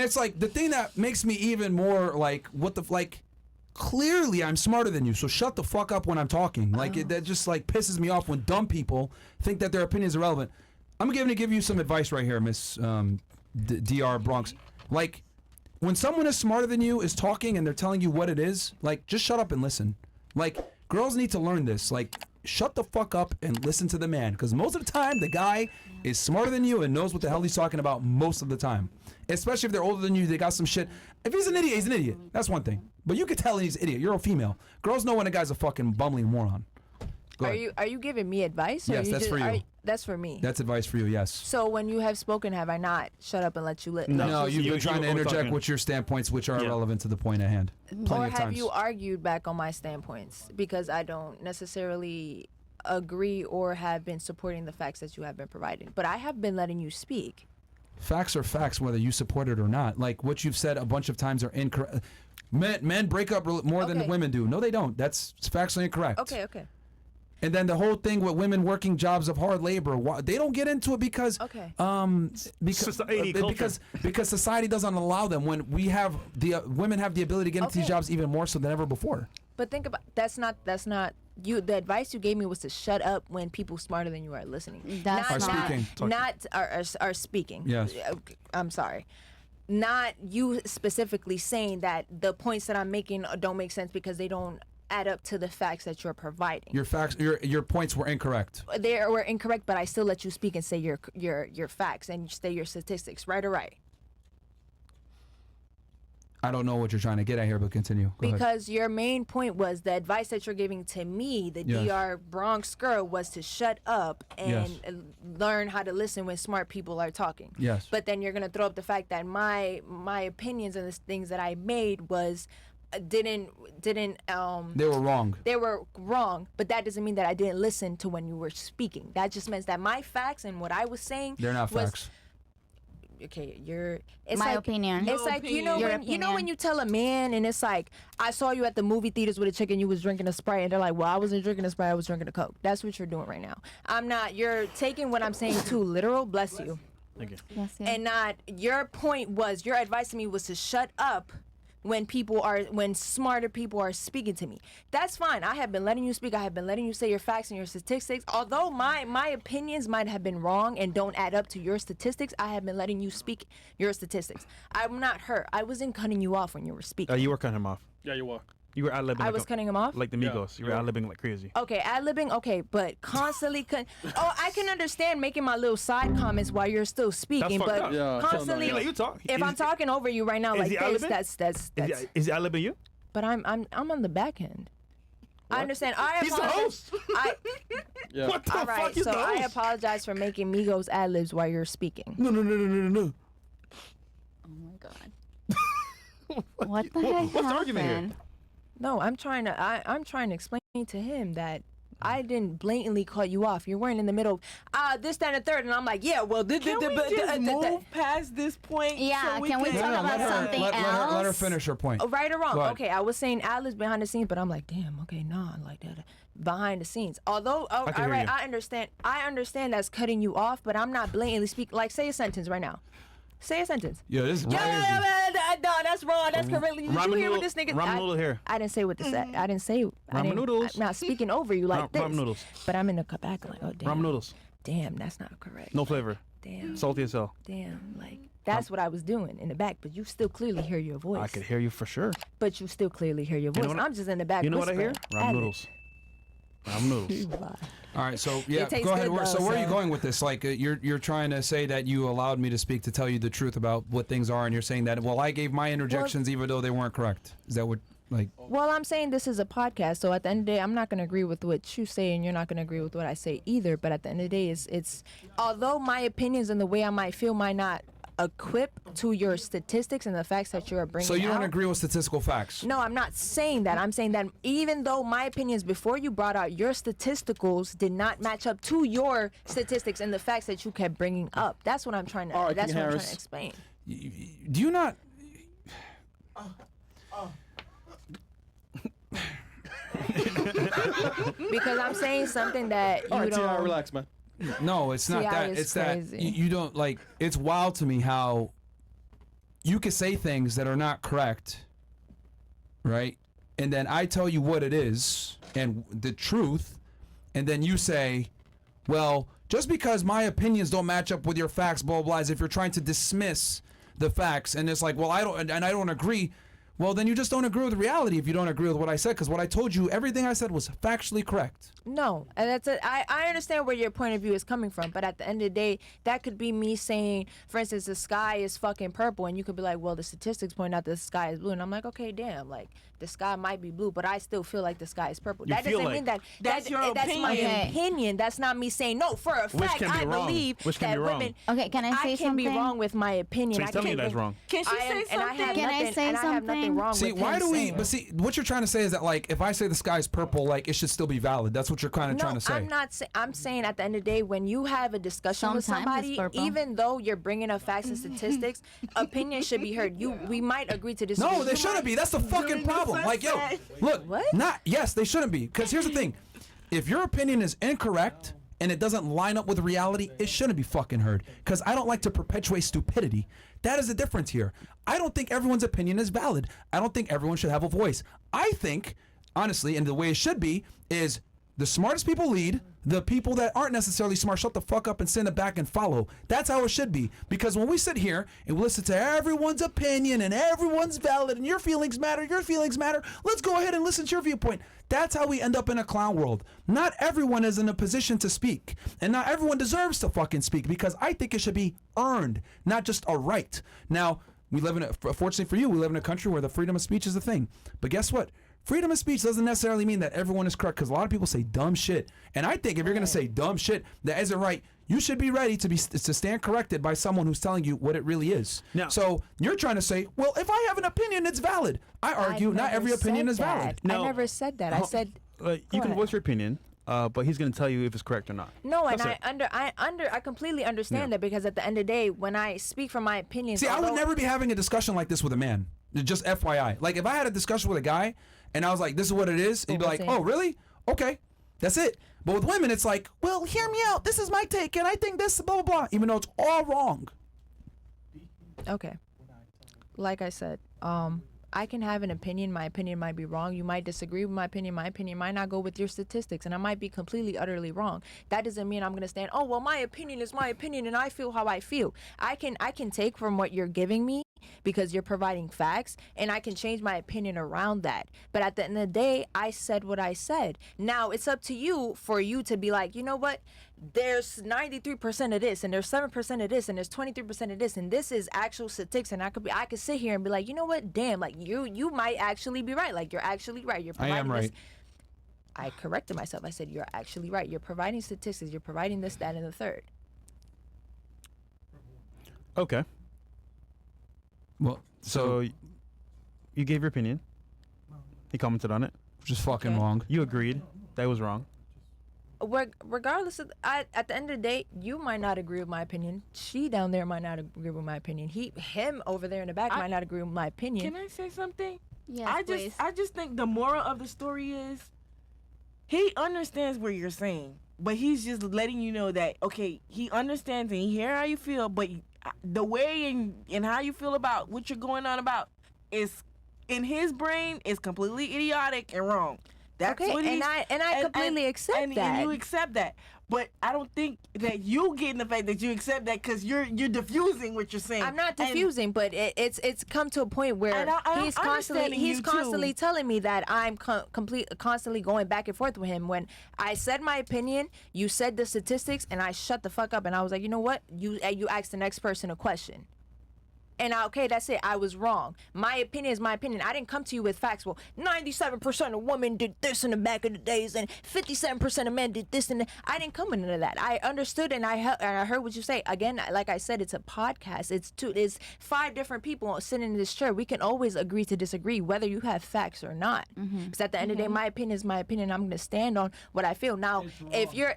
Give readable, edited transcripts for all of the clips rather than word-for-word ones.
it's like the thing that makes me even more like, what the like. Clearly, I'm smarter than you, so shut the fuck up when I'm talking. Like that just like pisses me off when dumb people think that their opinions are relevant. I'm going to give you some advice right here, Miss Dr. Bronx. Like when someone is smarter than you is talking and they're telling you what it is, like just shut up and listen. Like girls need to learn this. Like shut the fuck up and listen to the man, because most of the time the guy is smarter than you and knows what the hell he's talking about most of the time. Especially if they're older than you, they got some shit. If he's an idiot, he's an idiot. That's one thing. But you can tell he's an idiot. You're a female. Girls know when a guy's a fucking bumbling moron. Are you giving me advice? Or yes, that's for you. That's for me. That's advice for you, yes. So when you have spoken, have I not shut up and let you live? No, you've been trying to interject with your standpoints, which are irrelevant to the point at hand. Plenty of have times. you argued back on my standpoints? Because I don't necessarily agree or have been supporting the facts that you have been providing. But I have been letting you speak. Facts are facts, whether you support it or not. Like what you've said a bunch of times are incorrect. Men break up more than women do. No, they don't. That's factually incorrect. Okay. And then the whole thing with women working jobs of hard labor, they don't get into it because because society doesn't allow them. When we have women have the ability to get into these jobs even more so than ever before. But think about that's not you. The advice you gave me was to shut up when people smarter than you are listening. Are speaking. Yes. I'm sorry. Not you specifically saying that the points that I'm making don't make sense because they don't add up to the facts that you're providing. Your points were incorrect. They were incorrect, but I still let you speak and say your facts and say your statistics, right or right. I don't know what you're trying to get at here, but continue. Go because ahead. Your main point was the advice that you're giving to me, the Dr. Bronx girl, was to shut up and learn how to listen when smart people are talking. Yes. But then you're gonna throw up the fact that my opinions and the things that I made was didn't they were wrong. They were wrong, but that doesn't mean that I didn't listen to when you were speaking. That just means that my facts and what I was saying they're not facts. Okay, it's my like, opinion. It's like you know when you tell a man and it's like, I saw you at the movie theaters with a chick and you was drinking a Sprite, and they're like, well, I wasn't drinking a Sprite, I was drinking a Coke. That's what you're doing right now. I'm not. You're taking what I'm saying too literal. Bless you. Thank you. Yes, yes. And not your point was your advice to me was to shut up when smarter people are speaking to me. That's fine. I have been letting you speak. I have been letting you say your facts and your statistics. Although my opinions might have been wrong and don't add up to your statistics, I have been letting you speak your statistics. I'm not hurt. I wasn't cutting you off when you were speaking. You were cutting him off. Yeah, you were. You were ad-libbing. I was cutting him off? Like the Migos. You were ad-libbing like crazy. Okay, ad-libbing, okay, but constantly... I can understand making my little side comments while you're still speaking, but constantly... You talk. If I'm talking over you right now like this, that's... Is he ad-libbing you? But I'm on the back end. What? I understand. He's the host. What the fuck is the host? I apologize for making Migos ad-libs while you're speaking. No. Oh my God. What the heck What's the argument here? No, I'm trying to explain to him that I didn't blatantly cut you off. You weren't in the middle of this, that, and the third, and I'm like, yeah, well, can we just move past this point? Yeah, so can we talk about something else? Let her finish her point. Right or wrong? Okay, I was saying ad-libs behind the scenes, but I'm like, damn, okay, nah, like that behind the scenes. Although, all right, I understand that's cutting you off, but I'm not blatantly speaking. Like, say a sentence right now. Say a sentence. Yeah, this is no, that's wrong. That's correctly. Did you hear what this nigga? Ramen noodle here. I didn't say what this. I didn't say. Ramen noodles. I'm not speaking over you like this. Ramen noodles. But I'm in the back like, oh damn. Ramen noodles. Damn, that's not correct. No flavor. Damn. Salty as hell. Damn, like that's what I was doing in the back, but you still clearly hear your voice. I could hear you for sure. But you still clearly hear your voice. I'm just in the back. You know what I hear? Ramen noodles. Ramen noodles. All right, so go ahead. So where are you going with this? Like you're trying to say that you allowed me to speak to tell you the truth about what things are, and you're saying that I gave my interjections even though they weren't correct. Is that what like? Well, I'm saying this is a podcast, so at the end of the day, I'm not going to agree with what you say, and you're not going to agree with what I say either. But at the end of the day, it's although my opinions and the way I might feel might not equip to your statistics and the facts that you're bringing. So you don't agree with statistical facts? No, I'm not saying that. I'm saying that even though my opinions before you brought out your statisticals did not match up to your statistics and the facts that you kept bringing up. That's what I'm trying to. That's what I'm trying to explain. Do you not? Because I'm saying something that you don't. Relax, man. No, it's not that. It's crazy. That you don't like. It's wild to me how you could say things that are not correct, right? And then I tell you what it is and the truth, and then you say, well, just because my opinions don't match up with your facts, blah, blah, blah, as if you're trying to dismiss the facts, and it's like, well, I don't agree. Well, then you just don't agree with reality if you don't agree with what I said, because what I told you, everything I said was factually correct. No, and that's it. I understand where your point of view is coming from, but at the end of the day, that could be me saying, for instance, the sky is fucking purple, and you could be like, well, the statistics point out the sky is blue, and I'm like, okay, damn, like the sky might be blue, but I still feel like the sky is purple. That doesn't mean that that's your that's my opinion. opinion. That's not me saying no. For a fact, I believe that women. Okay, can I say can be something? wrong with my opinion. So he's telling you that's wrong. Can she say And I something? have Can I nothing, say and I have nothing something? wrong See, with why him do we? saying But see, what you're trying to say is that, like, if I say the sky is purple, like, it should still be valid. That's what you're kind of trying to say. I'm not saying. I'm saying at the end of the day, when you have a discussion with Sometimes it's somebody, purple. even though you're bringing up facts and statistics, opinion should be heard. We might agree to disagree. No, they shouldn't be. That's the fucking problem. Like, yo, look, yes, they shouldn't be. Because here's the thing: if your opinion is incorrect and it doesn't line up with reality, it shouldn't be fucking heard. Because I don't like to perpetuate stupidity. That is the difference here. I don't think everyone's opinion is valid. I don't think everyone should have a voice. I think, honestly, and the way it should be, is the smartest people lead. The people that aren't necessarily smart, shut the fuck up and sit in the back and follow. That's how it should be. Because when we sit here and we listen to everyone's opinion and everyone's valid and your feelings matter, let's go ahead and listen to your viewpoint. That's how we end up in a clown world. Not everyone is in a position to speak. And not everyone deserves to fucking speak, because I think it should be earned, not just a right. Now, we live in fortunately for you, we live in a country where the freedom of speech is a thing. But guess what? Freedom of speech doesn't necessarily mean that everyone is correct, because a lot of people say dumb shit. And I think if you're going to say dumb shit that isn't right, you should be ready to stand corrected by someone who's telling you what it really is. Now, so you're trying to say, well, if I have an opinion, it's valid. I argue not every opinion is valid. I never said that. I said you can ahead. voice your opinion, but he's going to tell you if it's correct or not. no, and That's it. I completely understand that, because at the end of the day, when I speak from my opinion, See, I would never be having a discussion like this with a man. Just FYI. Like, if I had a discussion with a guy and I was like, this is what it is, and he'd be like, oh, really? Okay. That's it. But with women, it's like, well, hear me out. This is my take, and I think this, blah, blah, blah, even though it's all wrong. Okay. Like I said, I can have an opinion. My opinion might be wrong. You might disagree with my opinion. My opinion might not go with your statistics, and I might be completely, utterly wrong. That doesn't mean I'm going to stand, oh, well, my opinion is my opinion, and I feel how I feel. I can take from what you're giving me, because you're providing facts, and I can change my opinion around that. But at the end of the day, I said what I said. Now, it's up to you for you to be like, you know what? There's 93% of this, and there's 7% of this, and there's 23% of this, and this is actual statistics, and I could sit here and be like, you know what? Damn, like you might actually be right. Like, you're actually right. You're providing I am right. this. I corrected myself. I said, you're actually right. You're providing statistics. You're providing this, that, and the third. Okay. Well, So you gave your opinion. He commented on it. which is fucking Okay. wrong. You agreed that was wrong. Regardless of, at the end of the day, you might not agree with my opinion. She down there might not agree with my opinion. Him over there in the back might not agree with my opinion. Can I say something? Yes, please. I just think the moral of the story is he understands what you're saying, but he's just letting you know that, okay, he understands and he hears how you feel, but the way and how you feel about what you're going on about is, in his brain, is completely idiotic and wrong. That's okay, what and I completely accept that. And you accept that. But I don't think that you getting the fact that you accept that because you're diffusing what you're saying. I'm not diffusing, but it's come to a point where he's constantly telling me that I'm constantly going back and forth with him. When I said my opinion, you said the statistics, and I shut the fuck up, and I was like, you know what? You asked the next person a question. And okay, that's it. I was wrong. My opinion is my opinion. I didn't come to you with facts. Well, 97% of women did this in the back of the days, and 57% of men did this, and I didn't come into that. I understood, and I heard what you say. Again, like I said, it's a podcast. It's 5 different people sitting in this chair. We can always agree to disagree, whether you have facts or not. Because at the end of the day, my opinion is my opinion. I'm going to stand on what I feel. Now, if you're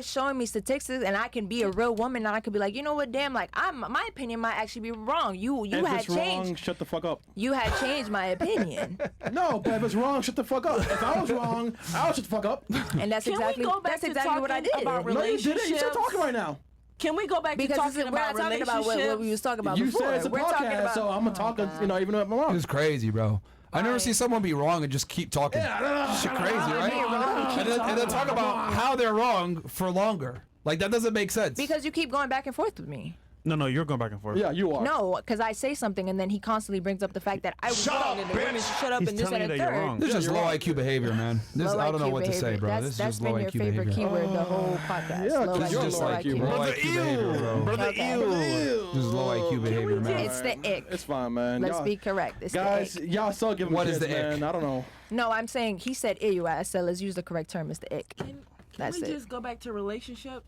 showing me statistics, and I can be a real woman, and I could be like, you know what, damn, like my opinion might actually be wrong. You if had it's changed. wrong, shut the fuck up. You had changed my opinion, No, but if it's wrong, shut the fuck up. If I was wrong, I'll shut the fuck up. and that's Can we exactly go back that's to exactly what I talking did. about No, you didn't. You're still relationships? talking right now. Can we go back Because to this is, talking we're not about talking about what we was talking about You before. said it's a we're talking podcast, about. so I'm gonna talk. Even though I'm wrong. It's crazy, bro. I never Right. see someone be wrong and just keep talking. Shit crazy, right? And then talk about how they're wrong for longer. Like that doesn't make sense. Because you keep going back and forth with me. No, you're going back and forth. Yeah, you are. No, because I say something and then he constantly brings up the fact that I was wrong and the women should shut up He's and this telling and you the that you're third. wrong. This is just you're low right. IQ behavior, man. This Low I don't know IQ what to say, behavior. bro. That's This is that's just low been your IQ favorite behavior. keyword the whole podcast. Yeah, low 'cause IQ, you're This is low just low like IQ. low IQ behavior, bro. Okay. This is low IQ behavior, man. It's the ick. It's fine, man. Let's Y'all- be correct. It's Guys, the ick. y'all still giving What kids, is the ick? man. I don't know. No, I'm saying he said ew. I said let's use the correct term. It's the ick. Can That's we it. just go back to relationships?